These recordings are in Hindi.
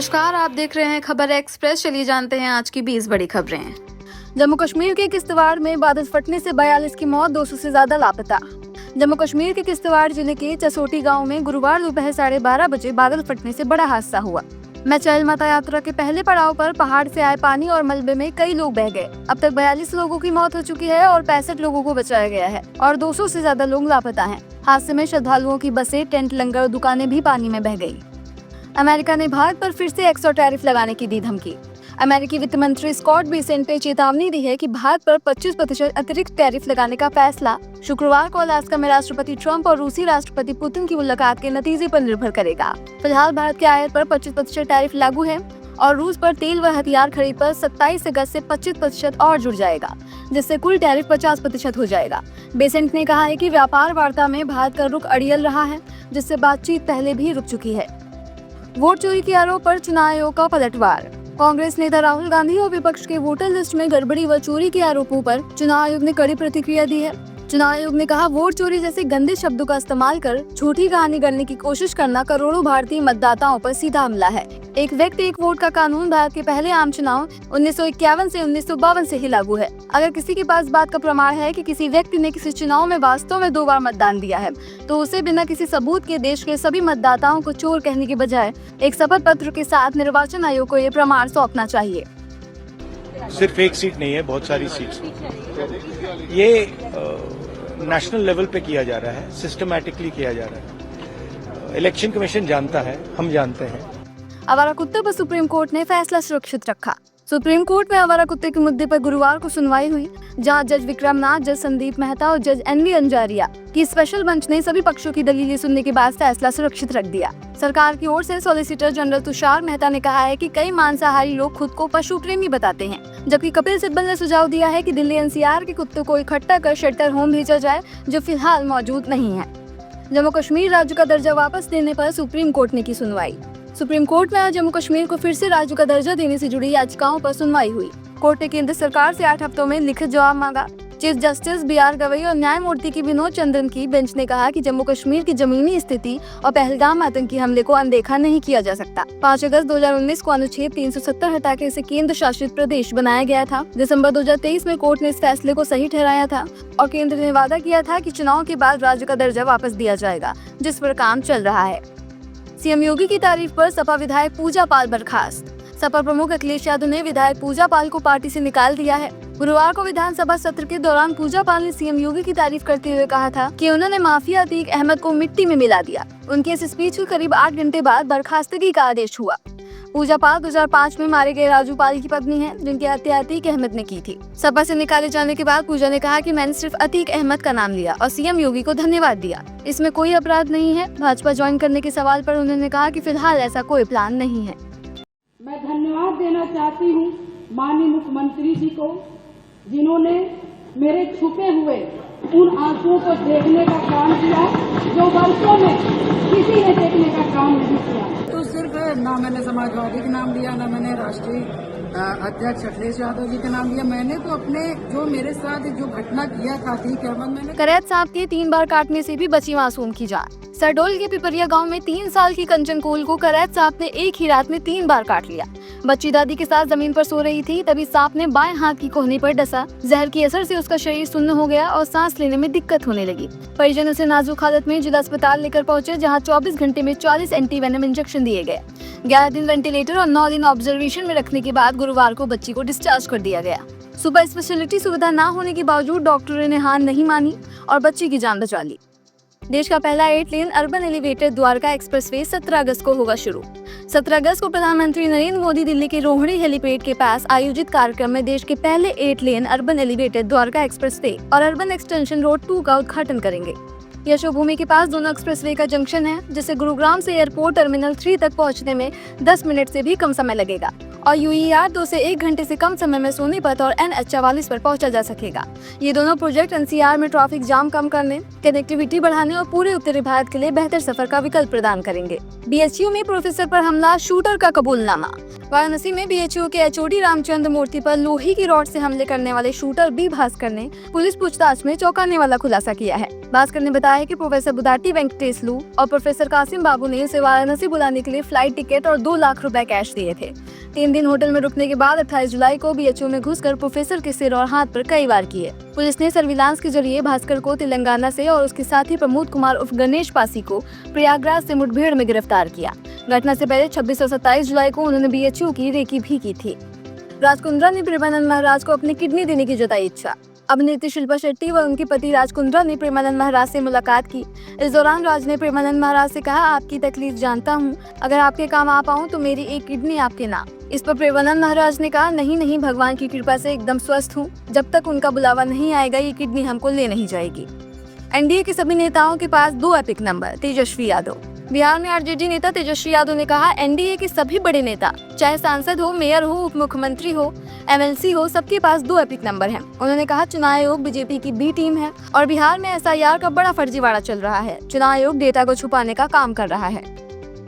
नमस्कार, आप देख रहे हैं खबर एक्सप्रेस। चलिए जानते हैं आज की 20 बड़ी खबरें। जम्मू कश्मीर के किश्तवाड़ में बादल फटने से 42 की मौत, 200 से ज्यादा लापता। जम्मू कश्मीर के किश्तवाड़ जिले के चसोटी गांव में गुरुवार दोपहर 12:30 बजे बादल फटने से बड़ा हादसा हुआ। मैचल माता यात्रा के पहले पड़ाव पर पहाड़ से आए पानी और मलबे में कई लोग बह गए। अब तक 42 लोगों की मौत हो चुकी है और 65 लोगों को बचाया गया है और 200 से ज्यादा लोग लापता हैं। हादसे में श्रद्धालुओं की बसें, टेंट, लंगर और दुकानें भी पानी में बह गई। अमेरिका ने भारत पर फिर से एक्स्ट्रा टैरिफ लगाने की दी धमकी। अमेरिकी वित्त मंत्री स्कॉट बेसेंट ने चेतावनी दी है कि भारत पर 25% अतिरिक्त टैरिफ लगाने का फैसला शुक्रवार को अलास्का में राष्ट्रपति ट्रंप और रूसी राष्ट्रपति पुतिन की मुलाकात के नतीजे पर निर्भर करेगा। फिलहाल भारत के आयात पर 25% टैरिफ लागू है और रूस पर तेल व हथियार खरीद पर 27 अगस्त से 25% और जुड़ जाएगा, जिससे कुल टैरिफ 50% हो जाएगा। बेसेंट ने कहा है कि व्यापार वार्ता में भारत का रुख अड़ियल रहा है, जिससे बातचीत पहले भी रुक चुकी है। वोट चोरी के आरोप पर चुनाव आयोग का पलटवार। कांग्रेस नेता राहुल गांधी और विपक्ष के वोटर लिस्ट में गड़बड़ी व चोरी के आरोपों पर चुनाव आयोग ने कड़ी प्रतिक्रिया दी है। चुनाव आयोग ने कहा, वोट चोरी जैसे गंदे शब्दों का इस्तेमाल कर झूठी कहानी गढ़ने की कोशिश करना करोड़ों भारतीय मतदाताओं पर सीधा हमला है। एक व्यक्ति एक वोट का कानून भारत के पहले आम चुनाव 1951 से 1952 से ही लागू है। अगर किसी के पास बात का प्रमाण है कि किसी व्यक्ति ने किसी चुनाव में वास्तव में 2 बार मतदान दिया है, तो उसे बिना किसी सबूत के देश के सभी मतदाताओं को चोर कहने के बजाय एक शपथ पत्र के साथ निर्वाचन आयोग को ये प्रमाण सौंपना चाहिए। सिर्फ एक सीट नहीं है, बहुत सारी सीट। ये नेशनल लेवल पे किया जा रहा है, सिस्टमैटिकली किया जा रहा है। इलेक्शन कमीशन जानता है, हम जानते हैं। आवारा कुत्ते पर सुप्रीम कोर्ट ने फैसला सुरक्षित रखा। सुप्रीम कोर्ट में आवारा कुत्ते के मुद्दे पर गुरुवार को सुनवाई हुई, जहां जज विक्रम नाथ, जज संदीप मेहता और जज एनवी अंजारिया की स्पेशल बेंच ने सभी पक्षों की दलीलें सुनने के बाद फैसला सुरक्षित रख दिया। सरकार की ओर से सॉलिसिटर जनरल तुषार मेहता ने कहा है कि कई मांसाहारी लोग खुद को पशु प्रेमी बताते हैं, जबकि कपिल सिब्बल ने सुझाव दिया है कि दिल्ली एनसीआर के कुत्तों को इकट्ठा कर शेल्टर होम भेजा जाए, जो फिलहाल मौजूद नहीं है। जम्मू कश्मीर राज्य का दर्जा वापस देने पर सुप्रीम कोर्ट ने की सुनवाई। सुप्रीम कोर्ट में आज जम्मू कश्मीर को फिर से राज्य का दर्जा देने से जुड़ी याचिकाओं पर सुनवाई हुई। कोर्ट ने केंद्र सरकार से 8 हफ्तों में लिखित जवाब मांगा। चीफ जस्टिस BR गवई और न्यायमूर्ति की विनोद चंद्रन की बेंच ने कहा कि जम्मू कश्मीर की जमीनी स्थिति और पहलगाम आतंकी हमले को अनदेखा नहीं किया जा सकता। 5 अगस्त 2019 को अनुच्छेद 370 हटाकर इसे केंद्र शासित प्रदेश बनाया गया था। दिसंबर 2023 में कोर्ट ने इस फैसले को सही ठहराया था और केंद्र ने वादा किया था कि चुनाव के बाद राज्य का दर्जा वापस दिया जाएगा, जिस पर काम चल रहा है। सीएम योगी की तारीफ पर सपा विधायक पूजा पाल बर्खास्त। सपा प्रमुख अखिलेश यादव ने विधायक पूजा पाल को पार्टी से निकाल दिया है। गुरुवार को विधानसभा सत्र के दौरान पूजा पाल ने सीएम योगी की तारीफ करते हुए कहा था कि उन्होंने माफिया अतीक अहमद को मिट्टी में मिला दिया। उनके इस स्पीच के करीब 8 घंटे बाद बर्खास्तगी का आदेश हुआ। पूजा पाल 2005 में मारे गए राजू पाल की पत्नी है, जिनकी हत्या अतीक अहमद ने की थी। सपा से निकाले जाने के बाद पूजा ने कहा कि मैंने सिर्फ अतीक अहमद का नाम लिया और सीएम योगी को धन्यवाद दिया। इसमें कोई अपराध नहीं है। भाजपा ज्वाइन करने के सवाल पर उन्होंने कहा कि फिलहाल ऐसा कोई प्लान नहीं है। मैं धन्यवाद देना चाहती हूँ माननीय मुख्यमंत्री जी को, जिन्होंने मेरे छुपे हुए उन आंसुओं को देखने का काम किया जो वर्षों में किसी ने देखने का काम नहीं किया। तो सिर्फ ना मैंने समाजवादी का नाम लिया, ना मैंने राष्ट्रीय अध्यक्ष अखिलेश यादव जी का नाम लिया। मैंने तो अपने जो मेरे साथ जो घटना किया था अतीक अहमद, मैंने करैत सांप के 3 बार काटने से भी बची मासूम की जान। सरडोल के पिपरिया गांव में 3 साल की कंचन कोल को करैत सांप ने एक ही रात में 3 बार काट लिया। बच्ची दादी के साथ जमीन पर सो रही थी, तभी सांप ने बाएं हाथ की कोहनी पर डसा। जहर की असर से उसका शरीर सुन्न हो गया और सांस लेने में दिक्कत होने लगी। परिजन उसे नाजुक हालत में जिला अस्पताल लेकर पहुंचे, जहां 24 घंटे में 40 एंटीवेनम इंजेक्शन दिए गए। 11 दिन वेंटिलेटर और 9 दिन ऑब्जर्वेशन में रखने के बाद गुरुवार को बच्ची को डिस्चार्ज कर दिया गया। सुबह स्पेशलिटी सुविधा न होने के बावजूद डॉक्टरों ने हार नहीं मानी और बच्ची की जान बचा ली। देश का पहला 8 लेन अर्बन एलिवेटेड द्वारका एक्सप्रेसवे 17 अगस्त को होगा शुरू। 17 अगस्त को प्रधानमंत्री नरेंद्र मोदी दिल्ली के रोहिणी हेलीपैड के पास आयोजित कार्यक्रम में देश के पहले 8 लेन अर्बन एलिवेटेड द्वारका एक्सप्रेसवे और अर्बन एक्सटेंशन रोड 2 का उद्घाटन करेंगे। यशो भूमि के पास दोनों एक्सप्रेसवे का जंक्शन है, जिससे गुरुग्राम से एयरपोर्ट टर्मिनल 3 तक पहुंचने में 10 मिनट से भी कम समय लगेगा और UER 2 से 1 घंटे से कम समय में सोनीपत और NH44 पर पहुंचा जा सकेगा। ये दोनों प्रोजेक्ट NCR में ट्रैफिक जाम कम करने, कनेक्टिविटी बढ़ाने और पूरे उत्तरी भारत के लिए बेहतर सफर का विकल्प प्रदान करेंगे। BHU में प्रोफेसर पर हमला, शूटर का कबूलनामा। वाराणसी में BHU के HOD रामचंद्र मूर्ति पर लोहे की रॉड से हमले करने वाले शूटर बी भास्कर ने पुलिस पूछताछ में चौंकाने वाला खुलासा किया है। भास्कर ने बताया कि प्रोफेसर बुदाटी वेंकटेशलू और प्रोफेसर कासिम बाबू ने उसे वाराणसी बुलाने के लिए फ्लाइट टिकट और 2 लाख रुपए कैश दिए थे। 3 दिन होटल में रुकने के बाद 28 जुलाई को BHU में घुसकर प्रोफेसर के सिर और हाथ पर कई वार किए। पुलिस ने सर्विलांस के जरिए भास्कर को तेलंगाना से और उसके साथी प्रमोद कुमार उर्फ गणेश पासी को प्रयागराज से मुठभेड़ में गिरफ्तार किया। घटना से पहले 26 और 27 जुलाई को उन्होंने BHU की रेकी भी की थी। राज कुंद्रा ने प्रेमानंद महाराज को अपनी किडनी देने की जताई इच्छा। अभिनेत्री शिल्पा शेट्टी व उनके पति राज कुंद्रा ने प्रेमानंद महाराज से मुलाकात की। इस दौरान राज ने प्रेमानंद महाराज से कहा, आपकी तकलीफ जानता हूँ, अगर आपके काम आ पाऊँ तो मेरी एक किडनी आपके नाम। इस पर प्रेमानंद महाराज ने कहा, नहीं, भगवान की कृपा से एकदम स्वस्थ हूँ, जब तक उनका बुलावा नहीं आएगा ये किडनी हमको ले नहीं जाएगी। NDA के सभी नेताओं के पास 2 एपिक नंबर। तेजस्वी यादव। बिहार में RJD नेता तेजस्वी यादव ने कहा, NDA के सभी बड़े नेता, चाहे सांसद हो, मेयर हो, उप मुख्यमंत्री हो, MLC हो, सबके पास 2 एपिक नंबर हैं। उन्होंने कहा, चुनाव आयोग BJP की B टीम है और बिहार में SIR का बड़ा फर्जीवाड़ा चल रहा है। चुनाव आयोग डेटा को छुपाने का काम कर रहा है।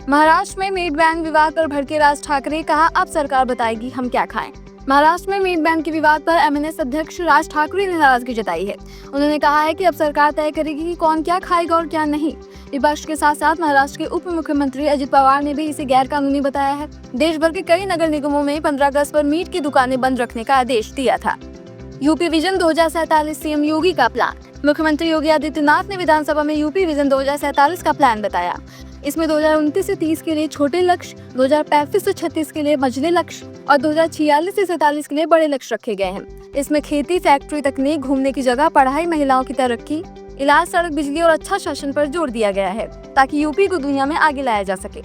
महाराष्ट्र में मीट बैंक विवाद पर भड़के राज ठाकरे, कहा अब सरकार बताएगी हम क्या खाएं। महाराष्ट्र में मीट बैंक के विवाद पर MNS अध्यक्ष राज ठाकरे ने नाराजगी जताई है। उन्होंने कहा है कि अब सरकार तय करेगी कि कौन क्या खाएगा और क्या नहीं। विपक्ष के साथ साथ महाराष्ट्र के उप मुख्यमंत्री अजित पवार ने भी इसे गैर कानूनी बताया है। देश भर के कई नगर निगमों में 15 अगस्त पर मीट की दुकानें बंद रखने का आदेश दिया था। यूपी विजन 2047 CM योगी का प्लान। मुख्यमंत्री योगी आदित्यनाथ ने विधानसभा में यूपी विजन 2047 का प्लान बताया। इसमें 2029 से 30 के लिए छोटे लक्ष्य, 2035 से 36 के लिए मझले लक्ष्य और 2046 से 47 के लिए बड़े लक्ष्य रखे गए हैं। इसमें खेती, फैक्ट्री, तकनीक, घूमने की जगह, पढ़ाई, महिलाओं की तरक्की, इलाज, सड़क, बिजली और अच्छा शासन पर जोर दिया गया है ताकि यूपी को दुनिया में आगे लाया जा सके।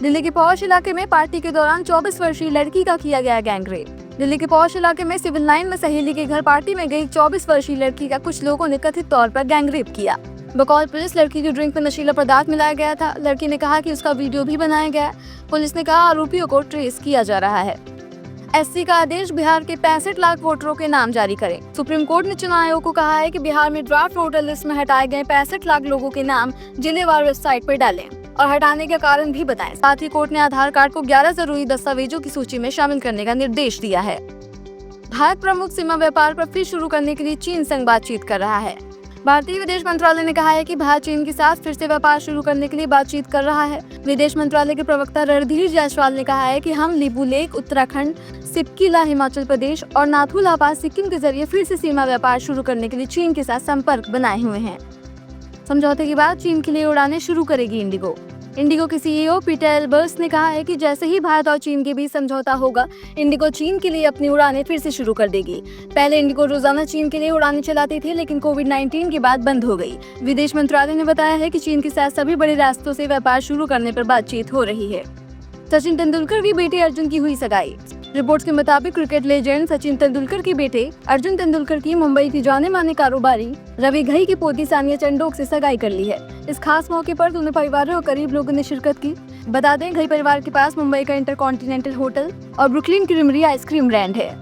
दिल्ली के पौष इलाके में पार्टी के दौरान 24 वर्षीय लड़की का किया गया गैंगरेप। दिल्ली के पौष इलाके में सिविल लाइन में सहेली के घर पार्टी में गई 24 वर्षीय लड़की का कुछ लोगों ने कथित तौर पर गैंगरेप किया। बकौल पुलिस, लड़की की ड्रिंक में नशीला पदार्थ मिलाया गया था। लड़की ने कहा कि उसका वीडियो भी बनाया गया। पुलिस ने कहा आरोपियों को ट्रेस किया जा रहा है। SC का आदेश, बिहार के 65 लाख वोटरों के नाम जारी करें। सुप्रीम कोर्ट ने चुनाव आयोग को कहा है कि बिहार में ड्राफ्ट वोटर लिस्ट में हटाए गए 65 लाख लोगों के नाम जिलेवार वेबसाइट पर डालें और हटाने का कारण भी बताएं। साथ ही कोर्ट ने आधार कार्ड को 11 जरूरी दस्तावेजों की सूची में शामिल करने का निर्देश दिया है। भारत प्रमुख सीमा व्यापार पर फिर शुरू करने के लिए चीन संग बातचीत कर रहा है। भारतीय विदेश मंत्रालय ने कहा है कि भारत चीन के साथ फिर से व्यापार शुरू करने के लिए बातचीत कर रहा है। विदेश मंत्रालय के प्रवक्ता रणधीर जायसवाल ने कहा है कि हम लिपुलेख उत्तराखंड, सिपकिला हिमाचल प्रदेश और नाथुला पास सिक्किम के जरिए फिर से सीमा व्यापार शुरू करने के लिए चीन के साथ संपर्क बनाए हुए हैं। समझौते के बाद चीन के लिए उड़ानें शुरू करेगी इंडिगो। इंडिगो के CEO पीटर एल्बर्स ने कहा है कि जैसे ही भारत और चीन के बीच समझौता होगा, इंडिगो चीन के लिए अपनी उड़ानें फिर से शुरू कर देगी। पहले इंडिगो रोजाना चीन के लिए उड़ानें चलाती थी, लेकिन कोविड-19 के बाद बंद हो गई। विदेश मंत्रालय ने बताया है कि चीन के साथ सभी बड़े रास्तों से व्यापार शुरू करने पर बातचीत हो रही है। सचिन तेंदुलकर की बेटे अर्जुन की हुई सगाई। रिपोर्ट्स के मुताबिक क्रिकेट लेजेंड सचिन तेंदुलकर के बेटे अर्जुन तेंदुलकर की मुंबई की जाने माने कारोबारी रवि घई की पोती सानिया चंडोक से सगाई कर ली है। इस खास मौके पर दोनों परिवारों और करीब लोगों ने शिरकत की। बता दें, घई परिवार के पास मुंबई का इंटरकॉन्टिनेंटल होटल और ब्रुकलिन क्रीमरी आइसक्रीम ब्रांड है।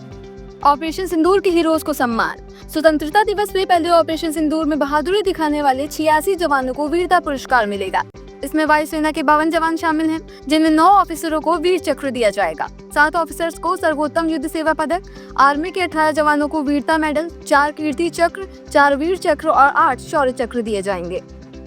ऑपरेशन सिंदूर के हीरोज को सम्मान। स्वतंत्रता दिवस में पहले ऑपरेशन सिंदूर में बहादुरी दिखाने वाले 86 जवानों को वीरता पुरस्कार मिलेगा। इसमें वायुसेना के 52 जवान शामिल हैं, जिनमें 9 ऑफिसरों को वीर चक्र दिया जाएगा। 7 ऑफिसर्स को सर्वोत्तम युद्ध सेवा पदक, आर्मी के 18 जवानों को वीरता मेडल, 4 कीर्ति चक्र, 4 वीर चक्र और 8 शौर्य चक्र दिए जाएंगे।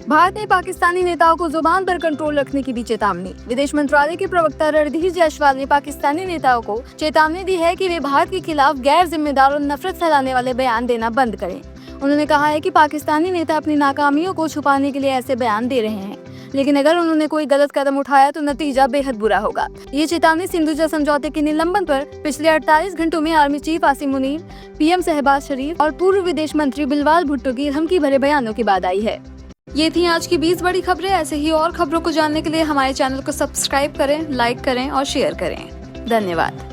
भारत ने पाकिस्तानी नेताओं को जुबान पर कंट्रोल रखने की भी चेतावनी। विदेश मंत्रालय के प्रवक्ता रणधीर जायसवाल ने पाकिस्तानी नेताओं को चेतावनी दी है कि वे भारत के खिलाफ गैर जिम्मेदार और नफरत फैलाने वाले बयान देना बंद करें। उन्होंने कहा है कि पाकिस्तानी नेता अपनी नाकामियों को छुपाने के लिए ऐसे बयान दे रहे हैं, लेकिन अगर उन्होंने कोई गलत कदम उठाया तो नतीजा बेहद बुरा होगा। ये चेतावनी सिंधुजा समझौते के निलंबन पर पिछले 48 घंटों में army chief Asim Munir, PM Shehbaz Sharif और पूर्व विदेश मंत्री बिलवाल भुट्टो की धमकी भरे बयानों के बाद आई है। ये थी आज की 20 बड़ी खबरें। ऐसे ही और खबरों को जानने के लिए हमारे चैनल को सब्सक्राइब करें, लाइक करें और शेयर करें। धन्यवाद।